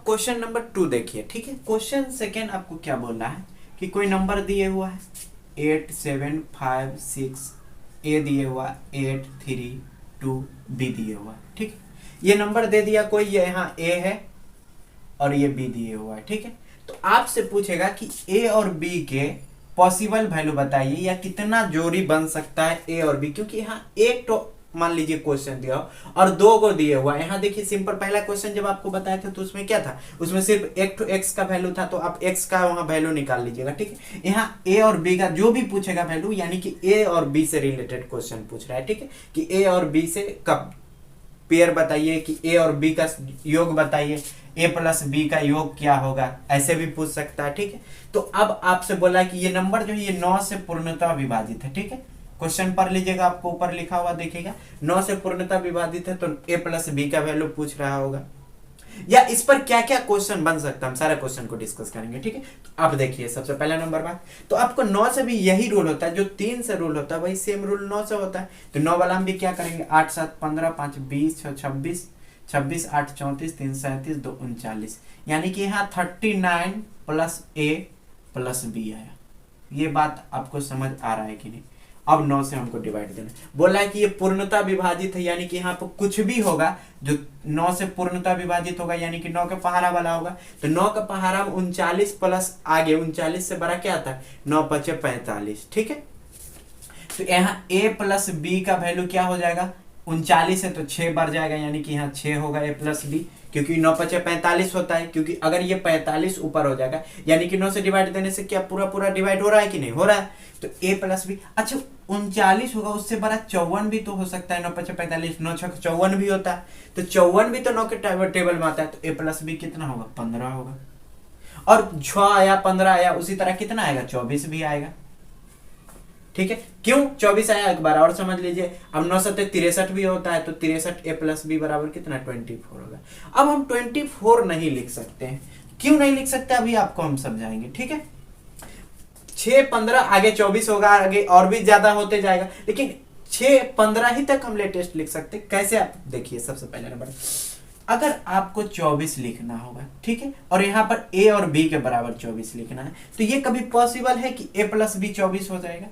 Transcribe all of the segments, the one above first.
Question number 2 देखिए, ठीक है। क्वेश्चन सेकेंड आपको क्या बोल रहा है कि कोई नंबर दिए हुआ है 8 7 5 6, ए दिए हुआ 8 3 2, बी दिए हुआ है, ठीक है। ये नंबर दे दिया कोई, ये यहाँ ए है और ये बी दिए हुआ है, ठीक है। तो आपसे पूछेगा कि ए और बी के पॉसिबल वैल्यू बताइए या कितना जोड़ी बन सकता है ए और बी, क्योंकि यहाँ एक तो मान लीजिए क्वेश्चन दिया हो और दो को दिए हुआ है। यहाँ देखिए सिंपल, पहला क्वेश्चन जब आपको बताया था तो उसमें क्या था, उसमें सिर्फ एक तो एक्स का वैल्यू था, तो आप एक्स का वहां वैल्यू निकाल लीजिएगा, ठीक है। यहाँ ए और बी का जो भी पूछेगा वैल्यू, यानी कि ए और बी से रिलेटेड क्वेश्चन पूछ रहा है, ठीक है, कि ए और बी से कब पेयर बताइए, कि ए और बी का योग बताइए, ए प्लस बी का योग क्या होगा, ऐसे भी पूछ सकता है, ठीक है। तो अब आपसे बोला कि ये नंबर जो है ये 9 से पूर्णतः विभाजित है, ठीक है। क्वेश्चन पढ़ लीजिएगा, आपको ऊपर लिखा हुआ देखिएगा, 9 से पूर्णतः विभाजित है, तो ए प्लस बी का वैल्यू पूछ रहा होगा। या इस पर क्या क्या क्वेश्चन बन सकता है, हम सारा क्वेश्चन को डिस्कस करेंगे, ठीक है। तो आप देखिए सबसे पहला नंबर बात, तो आपको 9 से भी यही रूल होता है जो 3 से रूल होता है, वही सेम रूल 9 से होता है। तो 9 वाला हम भी क्या करेंगे, 8 7 15 5 20 6 26 26 8 34 3 37 2 39, यानी कि यहाँ 39 प्लस ए प्लस बी आया। ये बात आपको समझ आ रहा है कि नहीं। अब 9 से हमको डिवाइड देना, बोला है कि ये पूर्णता विभाजित है, यानी कि यहाँ पर कुछ भी होगा जो 9 से पूर्णता विभाजित होगा, यानी कि 9 का पहाड़ा वाला होगा। तो 9 का पहाड़ा 39 प्लस आगे 39 से बड़ा क्या आता है, 9 5 45, ठीक है। तो यहाँ a प्लस बी का वैल्यू क्या हो जाएगा, 39 है तो 6 बढ़ जाएगा, यानी कि यहाँ 6 होगा a प्लस बी, क्योंकि 9 5 45 होता है, क्योंकि अगर ये 45 ऊपर हो जाएगा, यानी कि 9 से डिवाइड देने से क्या पूरा पूरा डिवाइड हो रहा है कि नहीं हो रहा है। तो a प्लस बी, अच्छा 39 होगा, उससे बड़ा 54 भी तो हो सकता है, 9 5 45 9 6 54 भी होता है, तो 54 भी तो 9 के टेबल में आता है, तो a प्लस बी कितना होगा, 15 होगा। और 6 आया 15 आया, उसी तरह कितना आएगा, 24 भी आएगा, ठीक है। क्यों 24 आया, एक बार और समझ लीजिए। अब 9 7 63 भी होता है, तो 63 a प्लस बी बराबर कितना, 24 होगा। अब हम 24 नहीं लिख सकते हैं, क्यों नहीं लिख सकते अभी आपको हम समझाएंगे, ठीक है। 6 15 आगे 24 होगा, आगे और भी ज्यादा होते जाएगा, लेकिन 6 15 ही तक हम लेटेस्ट लिख सकते। कैसे, आप देखिए सबसे पहले नंबर, अगर आपको 24 लिखना होगा, ठीक है, और यहाँ पर a और b के बराबर 24 लिखना है, तो ये कभी पॉसिबल है कि a प्लस बी 24 हो जाएगा,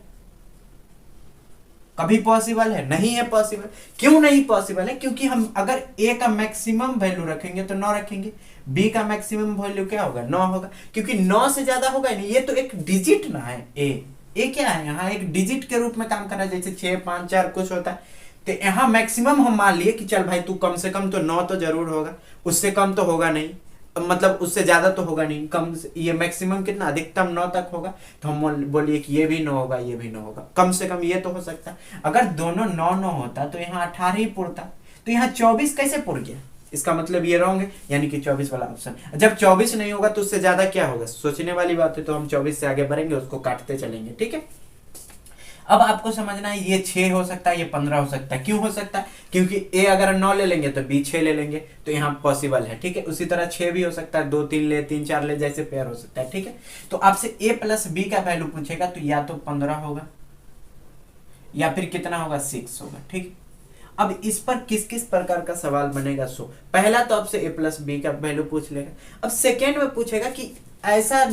कभी पॉसिबल है, नहीं है पॉसिबल। क्यों नहीं पॉसिबल है, क्योंकि हम अगर a का मैक्सिमम वैल्यू रखेंगे तो 9 रखेंगे, b का मैक्सिमम वैल्यू क्या होगा, 9 होगा, क्योंकि 9 से ज्यादा होगा नहीं, ये तो एक डिजिट ना है, a क्या है, यहाँ एक डिजिट के रूप में काम कर रहा है, जैसे 6 5 4 कुछ होता है। तो यहाँ मैक्सिमम हम मान लिए कि चल भाई तू कम से कम तो 9 तो जरूर होगा, उससे कम तो होगा नहीं, मतलब उससे ज्यादा तो होगा नहीं, कम ये मैक्सिमम कितना, अधिकतम 9 तक होगा। तो हम बोलिए कि ये भी 9 होगा, ये भी 9 होगा, कम से कम ये तो हो सकता है। अगर दोनों 9 9 होता तो यहाँ 18 ही पुरता, तो यहाँ 24 कैसे पुर गया, इसका मतलब ये रॉन्ग है, यानी कि 24 वाला ऑप्शन। जब 24 नहीं होगा तो उससे ज्यादा क्या होगा, सोचने वाली बात है, तो हम 24 से आगे बढ़ेंगे, उसको काटते चलेंगे, ठीक है। अब आपको समझना है, ये 6 हो सकता है, ये 15 हो सकता है। क्यों हो सकता है, क्योंकि a अगर 9 ले लेंगे तो b 6 ले लेंगे, तो यहाँ पॉसिबल है, ठीक है। उसी तरह 6 भी हो सकता है, 2 3 ले 3 4 ले, जैसे पेयर हो सकता है, ठीक है। तो आपसे a प्लस बी का वैल्यू पूछेगा, तो या तो 15 होगा या फिर कितना होगा, 6 होगा, ठीक। अब इस पर किस किस प्रकार का सवाल बनेगा, सो पहला तो आपसे a प्लस बी का वैल्यू पूछ लेगा। अब सेकेंड में पूछेगा कि ऐसा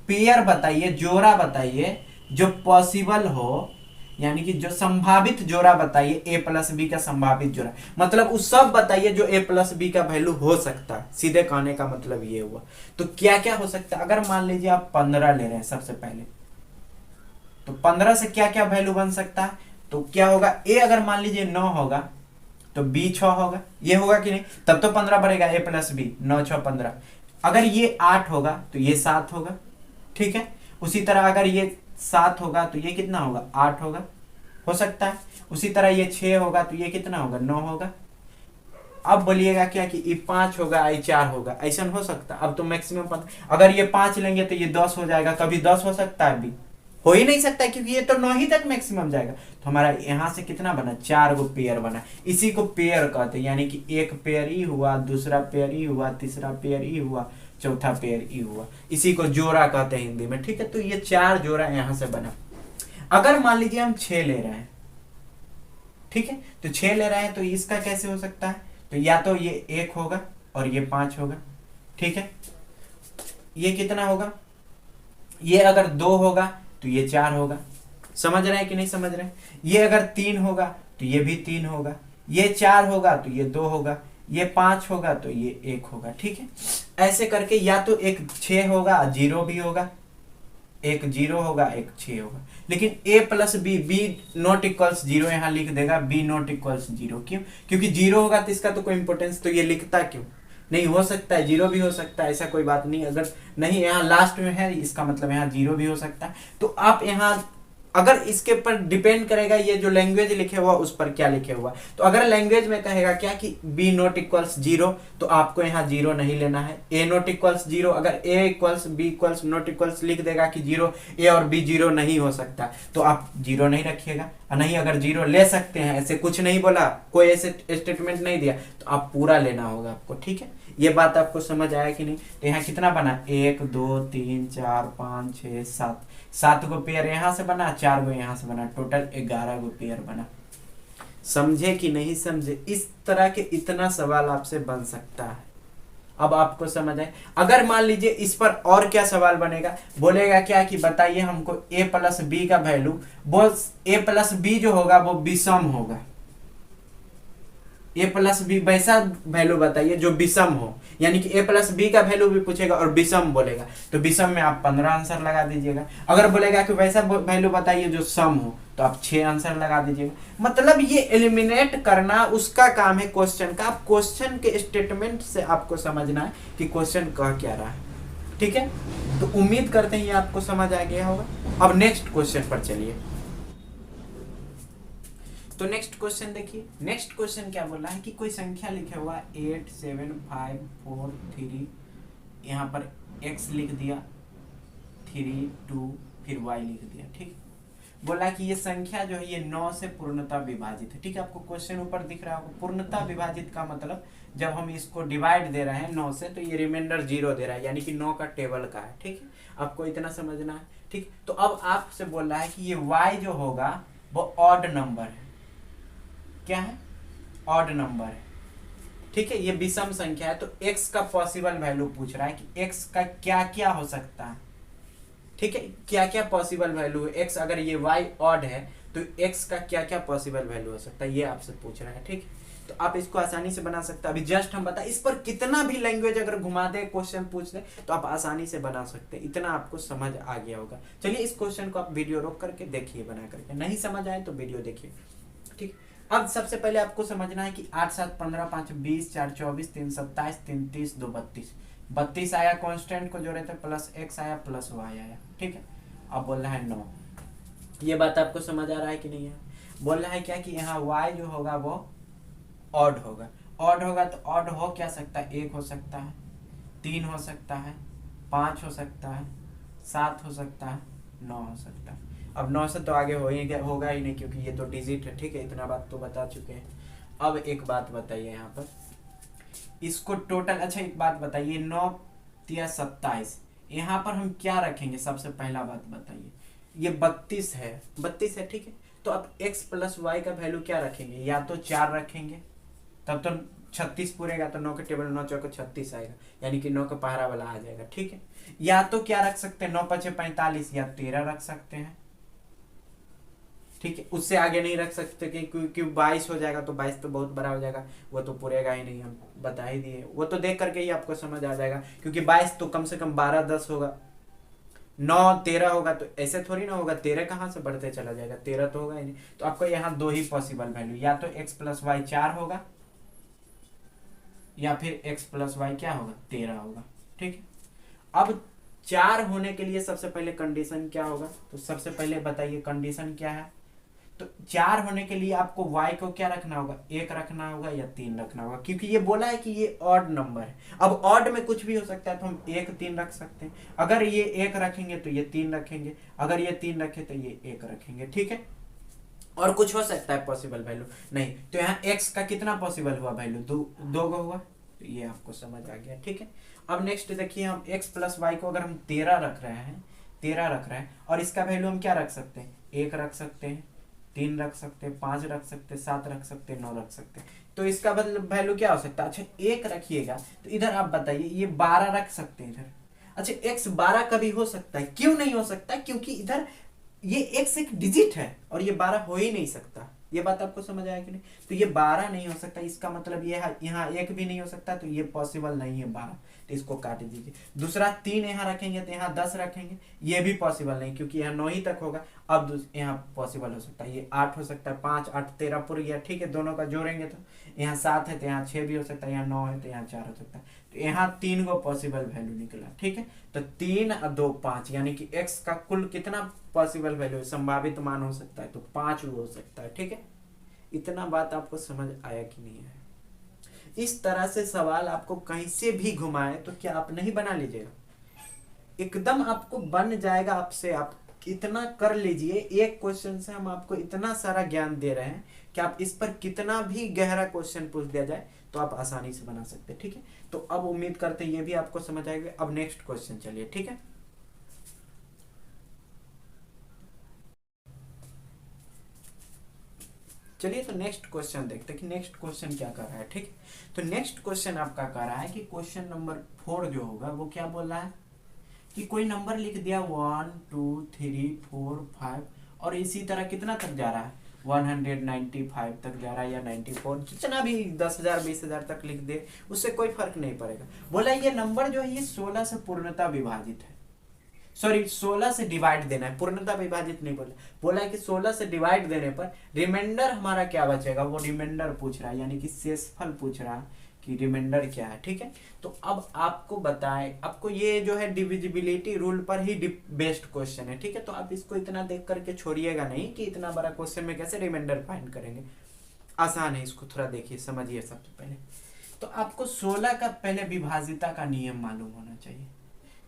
पेयर बताइए, जोड़ा बताइए जो पॉसिबल हो, यानी कि जो संभावित जोड़ा बताइए, a प्लस बी का संभावित जोड़ा, मतलब उस सब बताइए जो a प्लस बी का वैल्यू हो सकता है। सीधे कहने का मतलब ये हुआ। तो क्या क्या हो सकता है, अगर मान लीजिए आप 15 ले रहे हैं सबसे पहले, तो 15 से क्या क्या वैल्यू बन सकता है, तो क्या होगा, a अगर मान लीजिए 9 होगा तो b 6 होगा, ये होगा कि नहीं, तब तो 15 बढ़ेगा, a प्लस बी 9 6 15। अगर ये 8 होगा तो ये 7 होगा, ठीक है। उसी तरह अगर ये 7 होगा तो ये कितना होगा, 8 होगा, हो सकता है। उसी तरह ये 6 होगा तो ये कितना होगा, 9 होगा। अब बोलिएगा क्या कि ये 5 होगा, ये 4 होगा, ऐसा हो सकता है। अब तो मैक्सिमम अगर ये 5 लेंगे तो ये 10 हो जाएगा, कभी 10 हो सकता है, अभी हो ही नहीं सकता, क्योंकि ये तो 9 ही तक मैक्सिमम जाएगा। तो हमारा यहाँ से कितना बना, 4 गो पेयर बना। इसी को पेयर कहते हैं, यानी कि एक पेयर ही हुआ, दूसरा पेयर ही हुआ, तीसरा पेयर ही हुआ, चौथा पेयर ही हुआ, इसी को जोड़ा कहते हैं हिंदी में, ठीक है। तो ये 4 जोड़ा यहाँ से बना। अगर मान लीजिए हम 6 ले रहे हैं, ठीक है, तो 6 ले रहे हैं, तो इसका कैसे हो सकता है, तो या तो ये 1 होगा और ये 5 होगा, ठीक है, ये कितना होगा, ये अगर 2 होगा तो ये 4 होगा, समझ रहे हैं कि नहीं समझ रहे हैं। ये अगर 3 होगा तो ये भी 3 होगा, ये 4 होगा तो ये 2 होगा, ये 5 होगा तो ये 1 होगा। ठीक है, ऐसे करके या तो एक 6 होगा, 0 भी होगा, एक 0 होगा, एक 6 होगा। लेकिन a plus B, B not equals 0 यहाँ लिख देगा, b नॉट इक्वल्स 0। क्यों? क्योंकि 0 होगा तो इसका तो कोई इंपोर्टेंस, तो ये लिखता क्यों नहीं, हो सकता है 0 भी हो सकता है, ऐसा कोई बात नहीं। अगर नहीं यहाँ लास्ट में है, इसका मतलब यहाँ 0 भी हो सकता है। तो आप यहाँ अगर इसके ऊपर डिपेंड करेगा ये जो लैंग्वेज लिखे हुआ उस पर क्या लिखे हुआ। तो अगर लैंग्वेज में कहेगा क्या कि b नॉट इक्वल्स 0, तो आपको यहाँ 0 नहीं लेना है। a नॉट इक्वल्स 0, अगर a equals b equals not equals लिख देगा कि 0, a और b 0 नहीं हो सकता, तो आप 0 नहीं रखिएगा। नहीं, अगर 0 ले सकते हैं, ऐसे कुछ नहीं बोला, कोई ऐसे स्टेटमेंट नहीं दिया, तो आप पूरा लेना होगा आपको। ठीक है, ये बात आपको समझ आया कि नहीं। तो यहाँ कितना बना, 1 2 3 4 5 6 7, 7 गो पेयर यहाँ से बना, 4 गो यहाँ से बना, टोटल 11 गो पेयर बना। समझे कि नहीं समझे? इस तरह के इतना सवाल आपसे बन सकता है। अब आपको समझ आए। अगर मान लीजिए इस पर और क्या सवाल बनेगा, बोलेगा क्या कि बताइए हमको a प्लस बी का वैल्यू, वो a प्लस बी जो होगा वो विषम होगा। a प्लस बी वैसा वैल्यू बताइए जो विषम हो, यानी कि a प्लस बी का वैल्यू भी पूछेगा और विषम बोलेगा, तो विषम में आप 15 आंसर लगा दीजिएगा। अगर बोलेगा कि वैसा वैल्यू बताइए जो सम हो, तो आप 6 आंसर लगा दीजिएगा। मतलब ये एलिमिनेट करना उसका काम है क्वेश्चन का। आप क्वेश्चन के स्टेटमेंट से आपको समझना है कि क्वेश्चन कह क्या रहा है। ठीक है, तो उम्मीद करते हैं ये आपको समझ आ गया होगा। अब नेक्स्ट क्वेश्चन पर चलिए। तो नेक्स्ट क्वेश्चन देखिए, नेक्स्ट क्वेश्चन क्या बोल रहा है कि कोई संख्या लिखे हुआ 8 7 5 4 3, यहाँ पर x लिख दिया, 3 2 फिर y लिख दिया। ठीक, बोला कि ये संख्या जो है ये 9 से पूर्णतः विभाजित है। ठीक है, आपको क्वेश्चन ऊपर दिख रहा होगा। पूर्णतः विभाजित का मतलब जब हम इसको डिवाइड दे रहे हैं 9 से, तो ये रिमाइंडर 0 दे रहा है, यानी कि 9 का टेबल का है। ठीक है, आपको इतना समझना है। ठीक, तो अब आपसे बोल रहा है कि ये y जो होगा वो ऑड नंबर है। क्या है? ऑड नंबर है। ठीक है, ये विषम संख्या है, तो x का पॉसिबल वैल्यू पूछ रहा है कि x का क्या क्या हो सकता है। ठीक है, क्या क्या पॉसिबल वैल्यू है x, अगर ये y ऑड है तो x का क्या क्या पॉसिबल वैल्यू हो सकता है, ये आपसे पूछ रहा है। ठीक, तो आप इसको आसानी से बना सकते हैं। अभी जस्ट हम बता, इस पर कितना भी लैंग्वेज अगर घुमा दे, क्वेश्चन पूछ दे, तो आप आसानी से बना सकते हैं। इतना आपको समझ आ गया होगा। चलिए इस क्वेश्चन को आप वीडियो रोक करके देखिए, बना करके। नहीं समझ आए तो वीडियो देखिए। ठीक, अब सबसे पहले आपको समझना है कि 8 7 15 5 20 4 24 3 27 3 30 2 32, 32 आया, कांस्टेंट को जोड़े थे, प्लस x आया प्लस y आया। ठीक है, अब बोल रहा है 9। ये बात आपको समझ आ रहा है कि नहीं है? बोल रहा है क्या कि यहाँ y जो होगा वो ऑड होगा। ऑड होगा तो ऑड हो क्या सकता है, 1 हो सकता है, 3 हो सकता है, 5 हो सकता है, 7 हो सकता है, 9 हो सकता है। अब 9 से तो आगे होगा ही नहीं, क्योंकि ये तो डिजिट है। ठीक है, इतना बात तो बता चुके हैं। अब एक बात बताइए यहाँ पर, इसको टोटल, अच्छा एक बात बताइए, 9 या 27, यहाँ पर हम क्या रखेंगे? सबसे पहला बात बताइए, ये 32 है, 32 है। ठीक है, तो अब x प्लस वाई का वैल्यू क्या रखेंगे? या तो 4 रखेंगे, तब तो 36 पूरेगा, तो 9 के टेबल 9 चौके 36 आएगा, यानी कि 9 का पहरा वाला आ जाएगा। ठीक है, या तो क्या रख सकते हैं, 9 5 45, या 13 रख सकते हैं। ठीक है, उससे आगे नहीं रख सकते क्योंकि 22 हो जाएगा, तो 22 तो बहुत बड़ा हो जाएगा, वो तो पूरेगा ही नहीं, हम बता ही दिए। वो तो देख करके ही आपको समझ आ जाएगा, क्योंकि 22 तो कम से कम 12 10 होगा, 9 13 होगा, तो ऐसे थोड़ी ना होगा, 13 कहाँ से बढ़ते चला जाएगा, 13 तो होगा ही नहीं। तो आपको यहाँ दो ही पॉसिबल वैल्यू, या तो x प्लस वाई 4 होगा, या फिर x प्लस वाई क्या होगा, 13 होगा। ठीक है, अब 4 होने के लिए सबसे पहले कंडीशन क्या होगा? तो सबसे पहले बताइए कंडीशन क्या है। तो 4 होने के लिए आपको y को क्या रखना होगा, 1 रखना होगा या 3 रखना होगा, क्योंकि ये बोला है कि ये ऑड नंबर है। अब ऑड में कुछ भी हो सकता है, तो हम 1 3 रख सकते हैं। अगर ये 1 रखेंगे तो ये 3 रखेंगे, अगर ये 3 रखे तो ये 1 रखेंगे। ठीक है, और कुछ हो सकता है पॉसिबल वैल्यू नहीं। तो यहाँ x का कितना पॉसिबल हुआ वैल्यू, 2 हुआ, तो ये आपको समझ आ गया। ठीक है, अब नेक्स्ट देखिए, हम x प्लस वाई को अगर हम 13 रख रहे हैं, 13 रख रहे हैं, और इसका वैल्यू हम क्या रख सकते हैं, 1 रख सकते हैं, 3 रख सकते हैं, 5 रख सकते हैं, 7 रख सकते हैं, 9 रख सकते हैं। तो इसका मतलब वैल्यू क्या हो सकता है? अच्छा 1 रखिएगा तो इधर आप बताइए, ये 12 रख सकते हैं इधर। अच्छा x 12 कभी हो सकता है, क्यों नहीं हो सकता? क्योंकि इधर ये x एक डिजिट है और ये 12 हो ही नहीं सकता। ये बात आपको समझ आया कि नहीं? तो ये 12 नहीं हो सकता, इसका मतलब ये यहाँ 1 भी नहीं हो सकता, तो ये पॉसिबल नहीं है 12, तो इसको काट दीजिए। दूसरा 3 यहाँ रखेंगे तो यहाँ 10 रखेंगे, ये भी पॉसिबल नहीं, क्योंकि यहाँ 9 ही तक होगा। अब यहाँ पॉसिबल हो सकता है, ये 8 हो सकता है, 5 8 13 पूरा गया, ठीक है। दोनों का जोड़ेंगे तो यहाँ 7 है तो यहाँ 6 भी हो सकता है, यहाँ 9 है तो यहाँ 4 हो सकता है। तो यहाँ 3 को पॉसिबल वैल्यू निकला, ठीक है। तो 3 और 2 5, यानी कि x का कुल कितना पॉसिबल वैल्यू है, संभावित मान हो सकता है, तो 5 हो सकता है, ठीक है। इतना बात आपको समझ आया कि नहीं है? इस तरह से सवाल आपको कहीं से भी घुमाए तो क्या आप नहीं बना लीजिएगा? एकदम आपको बन जाएगा आपसे। आप इतना कर लीजिए, एक क्वेश्चन से हम आपको इतना सारा ज्ञान दे रहे हैं कि आप इस पर कितना भी गहरा क्वेश्चन पूछ दिया जाए तो आप आसानी से बना सकते हैं, ठीक है। तो अब उम्मीद करते हैं ये भी आपको समझ आएगा। अब नेक्स्ट क्वेश्चन चलिए, ठीक है। चलिए तो नेक्स्ट क्वेश्चन देखते हैं कि नेक्स्ट क्वेश्चन क्या कर रहा है, ठीक है। तो नेक्स्ट क्वेश्चन आपका कह रहा है कि क्वेश्चन नंबर 4 जो होगा वो क्या बोल रहा है कि कोई नंबर लिख दिया 1 2 3 4 5 और इसी तरह कितना तक जा रहा है, 195 तक जा रहा है या 94, जितना भी 10,000 20,000 तक लिख दे उससे कोई फर्क नहीं पड़ेगा। बोला ये नंबर जो है ये 16 से पूर्णतः विभाजित है, सॉरी 16 से डिवाइड देना है, पूर्णतः विभाजित नहीं बोला। बोला है कि 16 से डिवाइड देने पर रिमाइंडर हमारा क्या बचेगा, वो रिमाइंडर पूछ रहा है, यानी कि शेषफल पूछ रहा है कि रिमाइंडर क्या है, ठीक है। तो अब आपको बताएं, आपको ये जो है डिविजिबिलिटी रूल पर ही बेस्ड क्वेश्चन है, ठीक है। तो आप इसको इतना देख करके छोड़िएगा नहीं कि इतना बड़ा क्वेश्चन में कैसे रिमाइंडर फाइंड करेंगे, आसान है। इसको थोड़ा देखिए समझिए। सबसे पहले तो आपको 16 का पहले विभाजिता का नियम मालूम होना चाहिए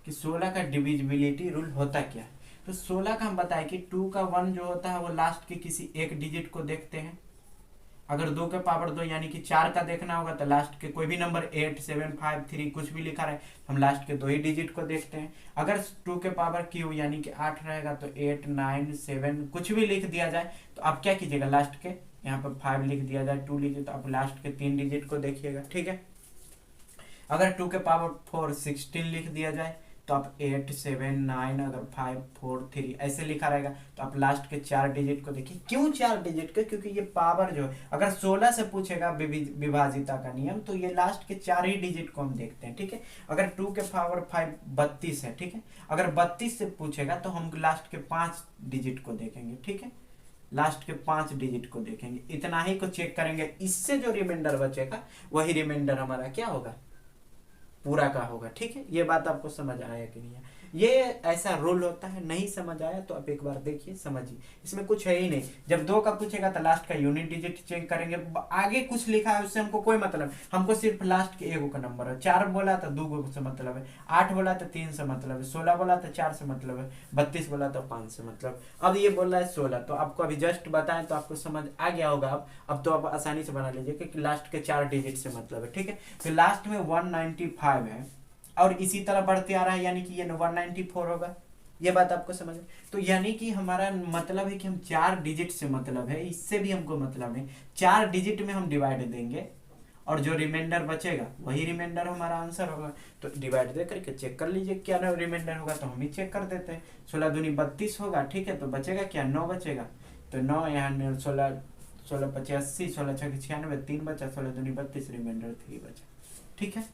कि 16 का डिविजिबिलिटी रूल होता क्या है। तो 16 का हम बताएं कि 2 का 1 जो होता है वो लास्ट के किसी एक डिजिट को देखते हैं। अगर 2 के पावर 2 यानी कि 4 का देखना होगा तो लास्ट के कोई भी नंबर 8 7 5 3 कुछ भी लिखा रहे हम लास्ट के 2 ही डिजिट को देखते हैं। अगर 2 के पावर क्यू यानी कि 8 रहेगा तो 8 9 7 कुछ भी लिख दिया जाए तो आप क्या कीजिएगा, लास्ट के यहाँ पर 5 लिख दिया जाए 2 लीजिए तो आप लास्ट के 3 डिजिट को देखिएगा, ठीक है। अगर 2 के पावर 4 16 लिख दिया जाए तो आप 8 7 9 अगर 5 4 3 ऐसे लिखा रहेगा तो आप लास्ट के 4 डिजिट को देखिए। क्यों 4 डिजिट के? क्योंकि ये पावर जो है अगर 16 से पूछेगा विभाजिता का नियम तो ये लास्ट के 4 ही डिजिट को हम देखते हैं, ठीक है। अगर 2 के पावर 5 32 है, ठीक है। अगर 32 से पूछेगा तो हम लास्ट के 5 डिजिट को देखेंगे, ठीक है। लास्ट के 5 डिजिट को देखेंगे, इतना ही को चेक करेंगे। इससे जो रिमाइंडर बचेगा वही रिमाइंडर हमारा क्या होगा, पूरा का होगा, ठीक है। ये बात आपको समझ आया कि नहीं है? ये ऐसा रूल होता है। नहीं समझ आया तो आप एक बार देखिए समझिए, इसमें कुछ है ही नहीं। जब 2 का पूछेगा तो लास्ट का यूनिट डिजिट चेक करेंगे, आगे कुछ लिखा है उससे हमको कोई मतलब, हमको सिर्फ लास्ट के एगो का नंबर है। 4 बोला तो 2 से मतलब है, 8 बोला तो 3 से मतलब है, 16 बोला तो 4 से मतलब है, 32 बोला तो 5 से मतलब। अब ये बोल रहा है 16, तो आपको अभी जस्ट बताएं तो आपको समझ आ गया होगा। अब तो आप आसानी से बना लीजिए कि लास्ट के 4 डिजिट से मतलब है, ठीक है। तो लास्ट में 195 है और इसी तरह बढ़ते आ रहा है, यानी कि ये 194 होगा। ये बात आपको समझ में? तो यानी कि हमारा मतलब है कि हम 4 डिजिट से मतलब है, इससे भी हमको मतलब नहीं। 4 डिजिट में हम डिवाइड देंगे और जो रिमाइंडर बचेगा वही रिमाइंडर हमारा आंसर होगा। तो डिवाइड दे करके चेक कर लीजिए क्या रिमाइंडर होगा, तो हम ही चेक कर देते हैं। 16 दूनी 32 होगा, ठीक है। तो बचेगा क्या, 9 बचेगा। तो 9 यहाँ 16 16 85, 16 6 96, 3 बचा, 16 दूनी 32, रिमाइंडर 3 बचा, ठीक है।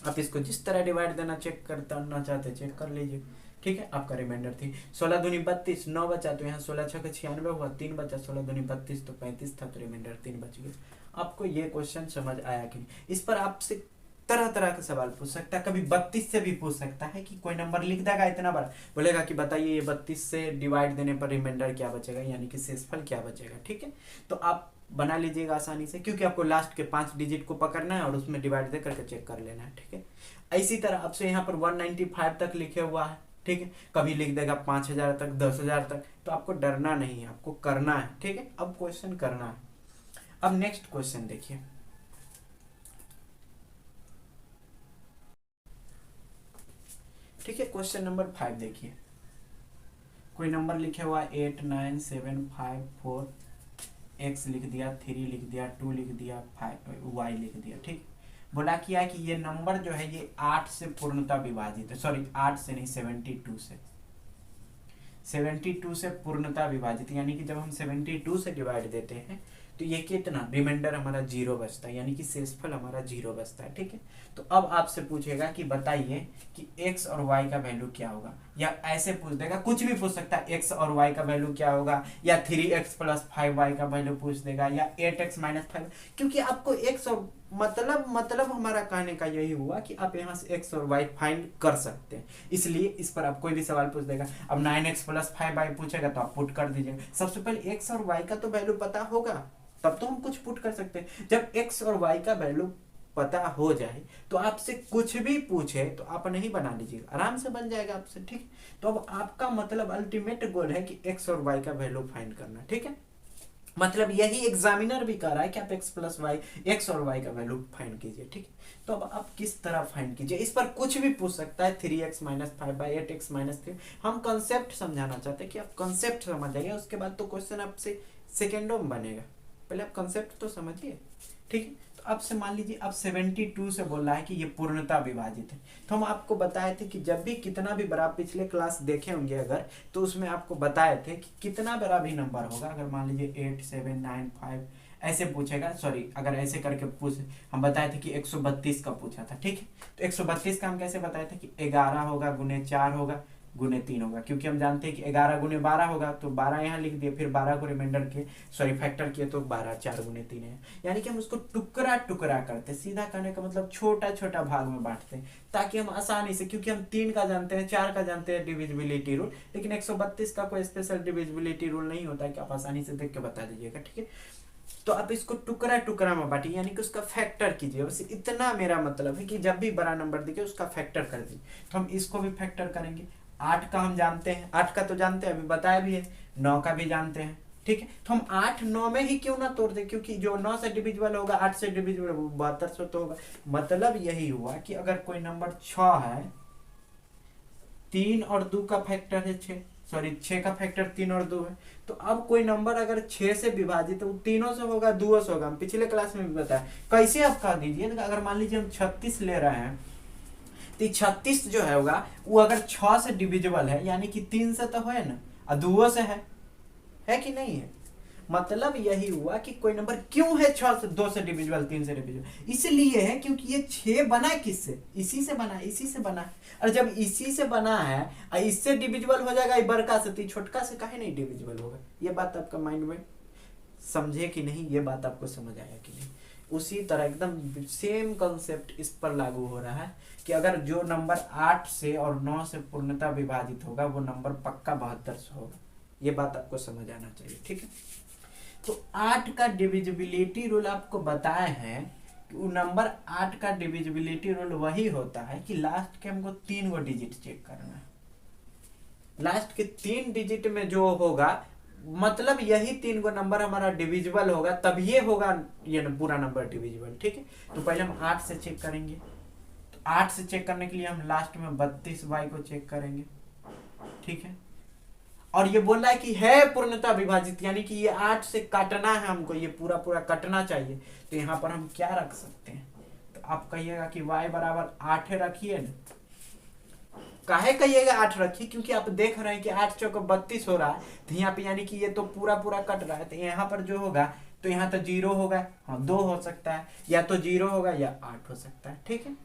आप इसको जिस तरह डिवाइड देना चेक करना चाहते चेक कर लीजिए, ठीक है। आपका रिमाइंडर थी 16 दूनी 32, 9 बचा तो यहाँ 16 6 96 हुआ, 3 बचा, 16 दूनी 32 तो 35 था, तो रिमाइंडर 3 बच गया। आपको ये क्वेश्चन समझ आया कि नहीं? इस पर आपसे तरह तरह के सवाल पूछ सकता है, कभी 32 से भी पूछ सकता है कि कोई नंबर लिख देगा इतना बड़ा, बोलेगा कि बताइए ये 32 से डिवाइड देने पर रिमाइंडर क्या बचेगा, यानी कि शेषफल क्या बचेगा, ठीक है। तो आप बना लीजिएगा आसानी से, क्योंकि आपको लास्ट के 5 डिजिट को पकड़ना है और उसमें डिवाइड दे करके चेक कर लेना है, ठीक है। इसी तरह आपसे यहाँ पर 195 तक लिखे हुआ है, ठीक है। कभी लिख देगा 5000 तक, 10,000 तक, तो आपको डरना नहीं है, आपको करना है, ठीक है। अब क्वेश्चन करना है। अब नेक्स्ट क्वेश्चन देखिए, ठीक है। क्वेश्चन नंबर 5 देखिए, कोई नंबर लिखे हुआ 8 9 7 5 4 x लिख दिया, 3 लिख दिया, 2 लिख दिया, 5 y लिख दिया। ठीक, बोला क्या है कि ये नंबर जो है ये 8 से पूर्णतः विभाजित है, सॉरी 8 से नहीं 72 से, 72 से पूर्णतः विभाजित, यानी कि जब हम 72 से डिवाइड देते हैं तो ये कितना रिमाइंडर हमारा 0 बचता है, यानी कि शेषफल हमारा 0 बचता है। ठीक है, तो अब आपसे पूछेगा कि बताइए कि x और y का वैल्यू क्या होगा, या ऐसे पूछ देगा, कुछ भी पूछ सकता है, x और y का वैल्यू क्या होगा, या 3x + 5y का वैल्यू पूछ देगा, या 8x - 5, क्योंकि आपको x और मतलब हमारा कहने का यही हुआ कि आप यहाँ से x और y फाइंड कर सकते हैं, इसलिए इस पर आप कोई भी सवाल पूछ देगा। अब 9x + 5y पूछेगा तो आप पुट कर दीजिएगा। सबसे पहले x और y का तो वैल्यू पता होगा, तब तो हम कुछ पुट कर सकते हैं। जब x और y का वैल्यू पता हो जाए तो आपसे कुछ भी पूछे तो आप नहीं बना लीजिएगा, आराम से बन जाएगा आपसे। ठीक, तो अब आपका मतलब अल्टीमेट गोल है कि x और y का वैल्यू फाइंड करना। ठीक है, मतलब यही एग्जामिनर भी कह रहा है कि आप x + y, x और y का वैल्यू फाइंड कीजिए। ठीक, तो अब आप किस तरह फाइंड कीजिए, इस पर कुछ भी पूछ सकता है, 3x - 5 / 8x - 3। हम कंसेप्ट समझाना चाहते हैं कि आप कंसेप्ट समझ जाइए, उसके बाद तो क्वेश्चन आपसे सेकेंडों में बनेगा, पहले आप कंसेप्ट तो समझिए। ठीक है, तो आपसे मान लीजिए अब 72 से बोल रहा है कि ये पूर्णतः विभाजित है, तो हम आपको बताए थे कि जब भी कितना भी बड़ा, पिछले क्लास देखे होंगे अगर, तो उसमें आपको बताए थे कि कितना बड़ा भी नंबर होगा, अगर मान लीजिए 8, 7, 9, 5 ऐसे पूछेगा, सॉरी अगर ऐसे करके पूछ, हम बताए थे कि 132 का पूछा था। ठीक है, तो 132 का हम कैसे बताए थे कि 11 होगा, गुने 4 होगा, गुने 3 होगा, क्योंकि हम जानते हैं कि 11 गुने 12 होगा, तो 12 यहाँ लिख दिए, फिर 12 को रिमाइंडर के सॉरी फैक्टर किए तो 12, 4 गुने 3 है, यानी कि हम उसको टुकड़ा टुकड़ा करते, सीधा करने का मतलब छोटा छोटा भाग में बांटते हैं, ताकि हम आसानी से, क्योंकि हम 3 का जानते हैं, 4 का जानते हैं डिविजिबिलिटी रूल, लेकिन 132 का कोई स्पेशल डिविजिबिलिटी रूल नहीं होता है कि आप आसानी से देख के बता दीजिएगा। ठीक है, तो आप इसको टुकड़ा टुकड़ा में बांटिए, यानी कि उसका फैक्टर कीजिए, बस इतना मेरा मतलब है कि जब भी बड़ा नंबर दिखे उसका फैक्टर कर दीजिए। तो हम इसको भी फैक्टर करेंगे, 8 का हम जानते हैं, 8 का तो जानते हैं, अभी बताया भी है, 9 का भी जानते हैं। ठीक है, तो हम 8 9 में ही क्यों ना तोड़ दें, क्योंकि जो 9 से डिविजिबल होगा 8 से डिविजिबल 7200 तो होगा। मतलब यही हुआ कि अगर कोई नंबर 6 है, 3 और 2 का फैक्टर है 6, सॉरी 6 का फैक्टर 3 और 2 है, तो अब कोई नंबर अगर 6 से विभाजित है वो तीनों से होगा, 2 से होगा, हम पिछले क्लास में भी बताया। कैसे आप कह दीजिए, अगर मान लीजिए हम 36 ले रहे हैं, तो 36 जो है होगा वो अगर 6 से डिविजिबल है, यानी कि 3 से तो है ना, और 2 से है कि नहीं है। मतलब यही हुआ कि कोई नंबर क्यों है 6 से 2 से डिविजिबल, 3 से डिविजिबल, इसलिए है क्योंकि ये 6 बना किससे, इसी से बना, इसी से बना। और जब इसी से बना है और इससे डिविजिबल हो जाएगा, ये बड़का से, तो छोटका से काहे नहीं डिविजिबल होगा। ये बात आपका माइंड में समझे कि नहीं, ये बात आपको समझ आया कि नहीं। उसी तरह एकदम सेम कंसेप्ट इस पर लागू हो रहा है कि अगर जो नंबर 8 से और 9 से पूर्णतः विभाजित होगा वो नंबर पक्का 72 से होगा। ये बात आपको समझ आना चाहिए। ठीक है, तो 8 का डिविजिबिलिटी रूल आपको बताए हैं कि वो नंबर 8 का डिविजिबिलिटी रूल वही होता है कि लास्ट के हमको 3 गो डिजिट चेक करना है, लास्ट के 3 डिजिट में जो होगा, मतलब यही 3 गो नंबर हमारा डिविजिबल होगा, तब ये होगा ये पूरा नंबर डिविजिबल। ठीक है, तो पहले हम 8 से चेक करेंगे, तो 8 से चेक करने के लिए हम लास्ट में 32y को चेक करेंगे। ठीक है, और ये बोल रहा है कि है पूर्णतः विभाजित, यानी कि ये 8 से काटना है हमको, ये पूरा पूरा कटना चाहिए, तो यहाँ पर हम क्या रख सकते हैं, तो आप कहिएगा कि y बराबर 8 रखिए ना। काहे कहिएगा 8 रखिए, क्योंकि आप देख रहे हैं कि 8 चौक 32 हो रहा है, तो यहाँ पे यानी कि ये तो पूरा पूरा कट रहा है, तो यहाँ पर जो होगा तो यहाँ तो 0 होगा, हाँ 2 हो सकता है, या तो 0 होगा या 8 हो सकता है। ठीक है,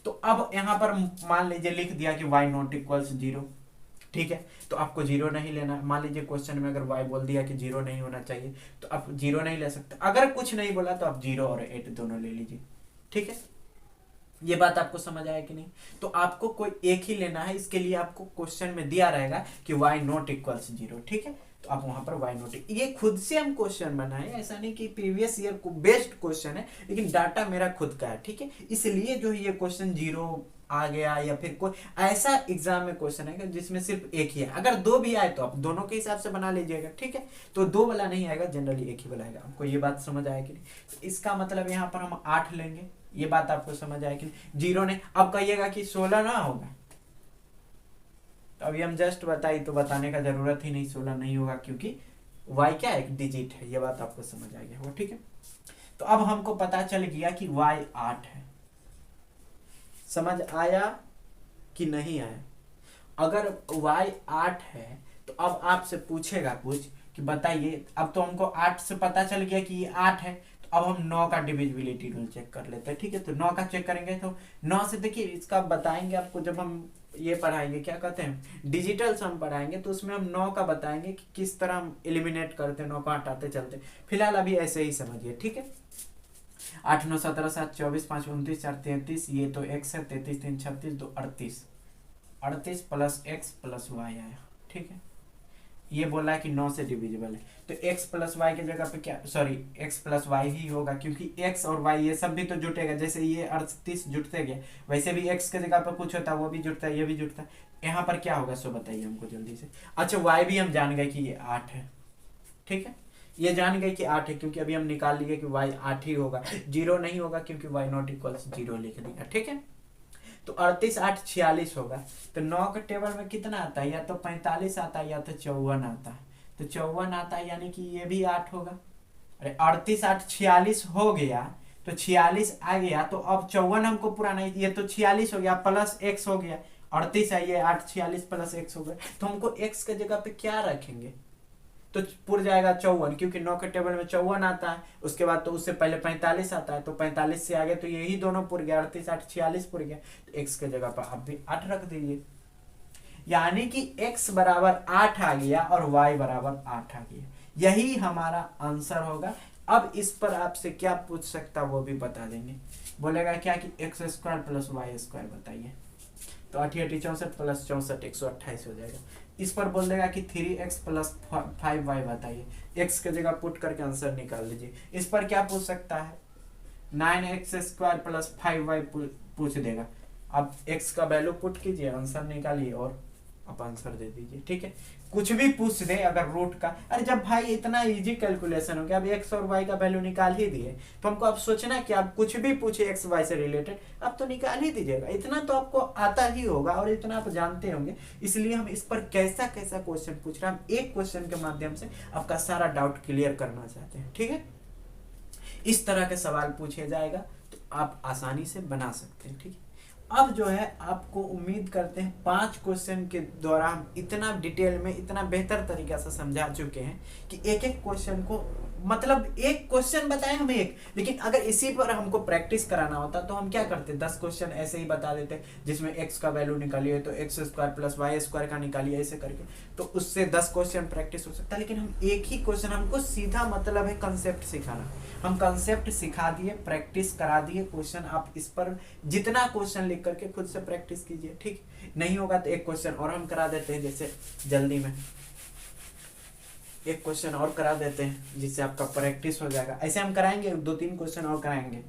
तो अब यहाँ पर मान लीजिए लिख दिया कि y ≠ 0। ठीक है, तो आपको 0 नहीं लेना। मान लीजिए क्वेश्चन में अगर y बोल दिया कि 0 नहीं होना चाहिए, तो आप 0 नहीं ले सकते। अगर कुछ नहीं बोला तो आप 0 और 8 दोनों ले लीजिए। ठीक है, ये बात आपको समझ आया कि नहीं। तो आपको कोई एक ही लेना है, इसके लिए आपको क्वेश्चन में दिया रहेगा कि y ≠ 0। ठीक है, तो आप वहां पर y ≠ ये खुद से हम क्वेश्चन बनाए, ऐसा नहीं कि प्रीवियस ईयर को बेस्ड क्वेश्चन है, लेकिन डाटा मेरा खुद का है। ठीक है, इसलिए जो ये क्वेश्चन 0 आ गया, या फिर कोई ऐसा एग्जाम में क्वेश्चन है जिसमें सिर्फ एक ही है। अगर 2 भी आए तो आप दोनों के हिसाब से बना लीजिएगा। ठीक है, तो 2 वाला नहीं आएगा, जनरली एक ही वाला आएगा। आपको ये बात समझ आया कि नहीं। तो इसका मतलब यहाँ पर हम 8 लेंगे, ये बात आपको समझ आया कि नहीं। 0 ने, अब कहिएगा कि 16 ना होगा, तो अभी हम जस्ट बताई, तो बताने का जरूरत ही नहीं, 16 नहीं होगा, क्योंकि y क्या एक डिजिट है, ये बात आपको समझ आ गया होगा, ठीक है। तो अब हमको पता चल गया कि y 8 है। समझ आया कि नहीं आया? अगर y 8 है तो अब आपसे पूछेगा कुछ कि बताइए, अब तो हमको 8 से पता चल गया कि ये 8 है, तो अब हम 9 का डिविजिबिलिटी रूल चेक कर लेते हैं, ठीक है। तो 9 का चेक करेंगे, तो 9 से देखिए इसका बताएंगे आपको, जब हम ये पढ़ाएंगे क्या कहते हैं डिजिटल सम पढ़ाएंगे, तो उसमें हम 9 का बताएंगे कि किस तरह हम एलिमिनेट करते हैं, 9 का हटाते चलते। फिलहाल अभी ऐसे ही समझिए, ठीक है। 8 9 17 7 24 5 29 4 33, ये तो x है, 33 3 36 2 38, 38 प्लस एक्स प्लस वाई आया, ठीक है। ये बोला है कि 9 से डिविजिबल है, तो x प्लस वाई की जगह पे क्या, sorry x plus why he होगा, क्योंकि x और y ये सब भी तो जुटेगा, जैसे ये 38 जुटते गए, वैसे भी x के जगह पे कुछ होता है वो भी जुटता है, ये भी जुटता है। यहाँ पर क्या होगा सो बताइए हमको जल्दी से। अच्छा y भी हम जान गए कि ये 8 है, ठीक है। ये जान गए कि 8 है, क्योंकि अभी हम निकाल लिए कि y 8 ही होगा, 0 नहीं होगा, क्योंकि y नॉट इक्वल्स 0 लिख दिया, ठीक है। तो 38 8 46 होगा, तो 9 के टेबल में कितना आता है, या तो 45 आता है या तो 54 आता है, तो 54 आता है, यानी कि ये भी 8 होगा। अरे 38 8 46 हो गया, तो 46 आ गया, तो अब 54 हमको पुराना, ये तो 46 हो गया प्लस x हो गया, 38 है, ये 8 46 प्लस x हो गया, तो हमको x के जगह पे क्या रखेंगे, तो पुर जाएगा 54, क्योंकि 9 के टेबल में 54 आता है, उसके बाद तो उससे पहले 45 आता है, तो 45 से आगे तो यही दोनों पुर गया, 38 8 46 पुर गया, तो x के जगह पर आप भी 8 रख दीजिए, यानी कि x बराबर 8 आ गया और y बराबर 8 आ गया, यही हमारा आंसर होगा। अब इस पर आपसे क्या पूछ सकता वो भी बता देंगे, बोलेगा क्या कि x square plus y square बताइए, तो 8 8 64 प्लस 64 128 हो जाएगा। इस पर बोल देगा कि 3x प्लस 5y बताइए, x के जगह पुट करके आंसर निकाल लीजिए। इस पर क्या पूछ सकता है, 9x स्क्वायर प्लस 5y पूछ देगा। अब x का वैल्यू पुट कीजिए, आंसर निकालिए और आप आंसर दे दीजिए, ठीक है। कुछ भी पूछ दे अगर रूट का, अरे जब भाई इतना इजी कैलकुलेशन हो गया, अब x और y का वैल्यू निकाल ही दिए, तो हमको अब सोचना कि आप कुछ भी पूछे x y से रिलेटेड, अब तो निकाल ही दीजिएगा, इतना तो आपको आता ही होगा और इतना आप जानते होंगे। इसलिए हम इस पर कैसा कैसा क्वेश्चन पूछ रहे हैं, हम एक क्वेश्चन के माध्यम से आपका सारा डाउट क्लियर करना चाहते हैं, ठीक है। इस तरह के सवाल पूछे जाएगा तो आप आसानी से बना सकते हैं, ठीक है। अब जो है आपको उम्मीद करते हैं 5 क्वेश्चन के द्वारा हम इतना डिटेल में इतना बेहतर तरीका से समझा चुके हैं कि एक एक क्वेश्चन को, मतलब एक क्वेश्चन बताए हम एक, लेकिन अगर इसी पर हमको प्रैक्टिस कराना होता तो हम क्या करते, 10 क्वेश्चन ऐसे ही बता देते, जिसमें x का वैल्यू निकालिए तो x square plus y square का निकालिए, ऐसे करके, तो उससे 10 क्वेश्चन प्रैक्टिस हो सकता है। लेकिन हम एक ही क्वेश्चन, हमको सीधा मतलब है कंसेप्ट सिखाना, हम कंसेप्ट सिखा दिए, प्रैक्टिस करा दिए क्वेश्चन, आप इस पर जितना क्वेश्चन लिख करके खुद से प्रैक्टिस कीजिए, ठीक। नहीं होगा तो एक क्वेश्चन और हम करा देते हैं, जैसे जल्दी में एक क्वेश्चन और करा देते हैं जिससे आपका प्रैक्टिस हो जाएगा। ऐसे हम कराएंगे 2-3 क्वेश्चन और कराएंगे।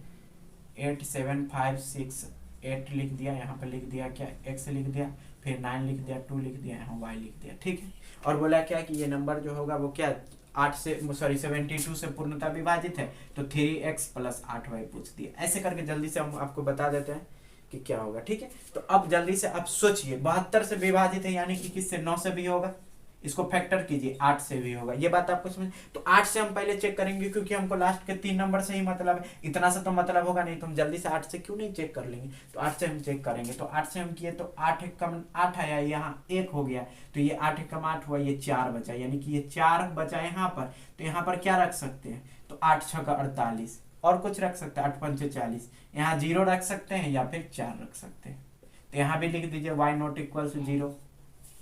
8 7 5 6 8 लिख दिया, यहाँ पर लिख दिया क्या x लिख दिया, फिर 9 लिख दिया, 2 लिख दिया, यहाँ y लिख दिया, ठीक है। और बोला क्या कि ये नंबर जो होगा वो क्या 8 से 72 से पूर्णतः विभाजित है, तो 3x प्लस 8y पूछ दिया। ऐसे करके जल्दी से हम आपको बता देते हैं कि क्या होगा, ठीक है। तो अब जल्दी से आप सोचिए, 72 से विभाजित है यानी कि किससे, 9 से भी होगा, इसको फैक्टर कीजिए, 8 से भी होगा, ये बात आपको समझ। तो 8 से हम पहले चेक करेंगे, क्योंकि हमको लास्ट के 3 नंबर से ही मतलब है, इतना से तो मतलब होगा नहीं, तो हम जल्दी से 8 से क्यों नहीं चेक कर लेंगे, तो 8 से हम चेक करेंगे। तो 8 से हम किए तो 8 एक कम 8 आया, यहाँ 1 हो गया, तो ये 8 एक कम 8 हुआ, ये 4 बचा, यानी कि ये 4 बचा यहाँ पर, तो यहाँ पर क्या रख सकते हैं, तो 8 6 का 48, और कुछ रख सकते हैं, 8 5 40, यहाँ 0 रख सकते हैं या फिर 4 रख सकते हैं। तो यहाँ भी लिख दीजिए y नॉट इक्वल टू 0,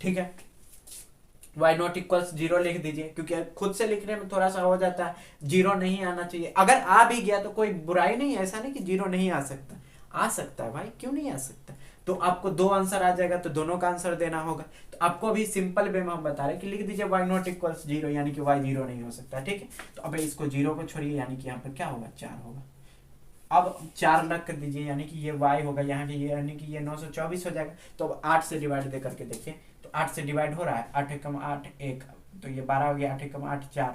ठीक है, y नॉट इक्वल्स 0 लिख दीजिए, क्योंकि खुद से लिखने में थोड़ा सा हो जाता है, 0 नहीं आना चाहिए। अगर आ भी गया तो कोई बुराई नहीं है, ऐसा नहीं कि 0 नहीं आ सकता, आ सकता है भाई, क्यों नहीं आ सकता। तो आपको 2 आंसर आ जाएगा, तो दोनों का आंसर देना होगा। तो आपको अभी सिंपल वे में हम बता रहे हैं कि लिख दीजिए y नॉट इक्वल्स 0, यानी कि y 0 नहीं हो सकता, ठीक है। तो अब इसको 0 को छोड़िए, यानी कि यहाँ पर क्या होगा, 4 होगा। अब 4 लग कर दीजिए, यानी कि ये y होगा, यहाँ की यानी कि ये 924 हो जाएगा। तो अब 8 से डिवाइड दे करके देखिए, तो 8 से डिवाइड हो रहा है, 8 एकम 8 1, तो ये 12 हो गया, 8 एकम 8 4,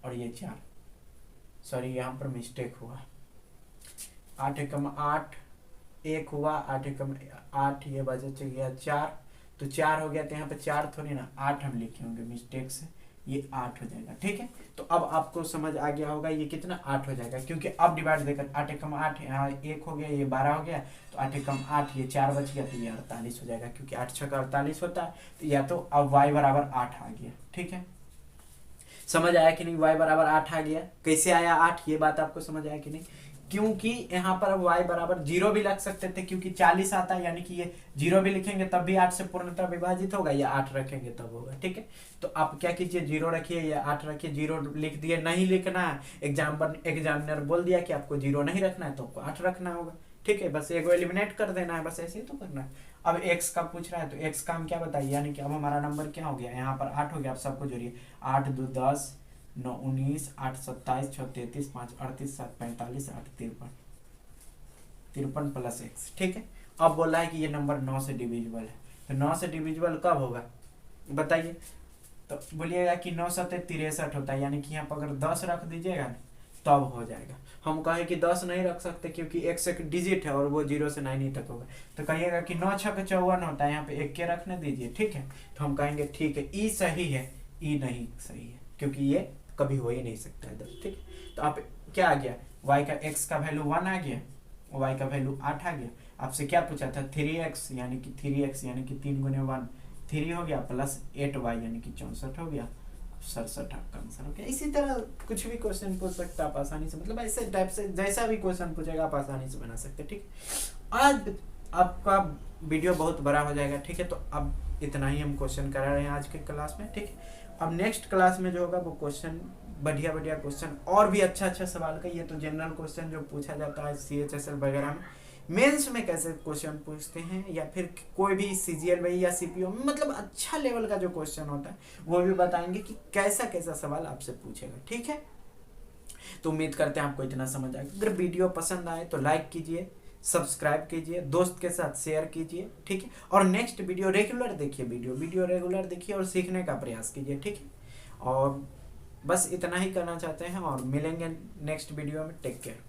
और ये 4, सॉरी यहाँ पर मिस्टेक हुआ, 8 एकम 8 1 हुआ, 8 एकम 8, ये बचा गया 4, तो 4 हो गया, तो यहाँ पे 4 थोड़ी ना 8 हम लिखे होंगे मिस्टेक से, ये 8 हो जाएगा। ठीक है, तो अब आपको समझ आ गया होगा ये कितना 8 हो जाएगा, क्योंकि अब डिवाइड देकर 8 एकम 8, यहाँ 1 हो गया, ये 12 हो गया, तो 8 एकम 8, ये 4 बच गया, तो ये 48 हो जाएगा, क्योंकि 8 6 का 48 होता है। तो या तो अब y बराबर 8 आ गया। ठीक है, समझ आया कि नहीं, y बराबर 8 आ गया। कैसे आया 8, ये बात आपको समझ आया कि नहीं, क्योंकि यहाँ पर अब y बराबर 0 भी लग सकते थे, क्योंकि 40 आता है, यानी कि ये 0 भी लिखेंगे तब भी 8 से पूर्णतः विभाजित होगा, या 8 रखेंगे तब होगा। ठीक है, तो आप क्या कीजिए, 0 रखिए या 8 रखिए, 0 लिख दिए, नहीं लिखना है, एग्जामिनर बोल दिया कि आपको 0 नहीं रखना है तो आपको 8 रखना होगा। ठीक है, बस एगो एलिमिनेट कर देना है, बस ऐसे ही तो करना है। अब x का पूछ रहा है, तो x का हम क्या बताइए, यानी कि अब हमारा नंबर क्या हो गया, यहाँ पर 8 हो गया। आप सबको जोड़िए, 8 2 10, 9 19, 8 27, 6 33, 5 38, 7 45, 8 53, 53 प्लस x। ठीक है, अब बोला है कि ये नंबर 9 से डिविजिबल है, तो 9 से डिविजिबल कब होगा बताइए, तो बोलिएगा कि 9 7 63 होता है, यानी कि यहाँ पर अगर 10 रख दीजिएगा ना तब हो जाएगा। हम कहें कि 10 नहीं रख सकते क्योंकि x एक डिजिट है और वो 0 से 9 तक होगा, तो कहिएगा कि 9 6 54 होता है, यहाँ पे 1 के रखने दीजिए। ठीक है, तो हम कहेंगे ठीक है, ई सही है, ई नहीं सही है, क्योंकि ये कभी हो ही नहीं सकता है 10। ठीक है, तो आप क्या आ गया, y का x का वैल्यू 1 आ गया, y का वैल्यू 8 आ गया। आपसे क्या पूछा था, 3x यानी कि 3x यानी कि 3 गुने 1 3 हो गया, प्लस 8y यानी कि 64 हो गया, 67 आपका आंसर हो गया। इसी तरह कुछ भी क्वेश्चन पूछ सकते हैं आप आसानी से, मतलब ऐसे टाइप से जैसा भी क्वेश्चन पूछेगा आप आसानी से बना सकते हैं। ठीक, आज आपका वीडियो बहुत बड़ा हो जाएगा। ठीक है, तो अब इतना ही हम क्वेश्चन करा रहे हैं आज के क्लास में। ठीक है, अब नेक्स्ट क्लास में जो होगा वो क्वेश्चन बढ़िया बढ़िया क्वेश्चन और भी अच्छा सवाल का, ये तो जनरल क्वेश्चन जो पूछा जाता है CHSL वगैरह में, मेंस में कैसे क्वेश्चन पूछते हैं, या फिर कोई भी CGL में या CPO में, मतलब अच्छा लेवल का जो क्वेश्चन होता है वो भी बताएंगे कि कैसा कैसा सवाल आपसे पूछेगा। ठीक है, तो उम्मीद करते हैं आपको इतना समझ आएगा। अगर वीडियो पसंद आए तो लाइक कीजिए, सब्सक्राइब कीजिए, दोस्त के साथ शेयर कीजिए। ठीक है, और नेक्स्ट वीडियो रेगुलर देखिए, वीडियो रेगुलर देखिए और सीखने का प्रयास कीजिए। ठीक है, और बस इतना ही करना चाहते हैं और मिलेंगे नेक्स्ट वीडियो में। Take care.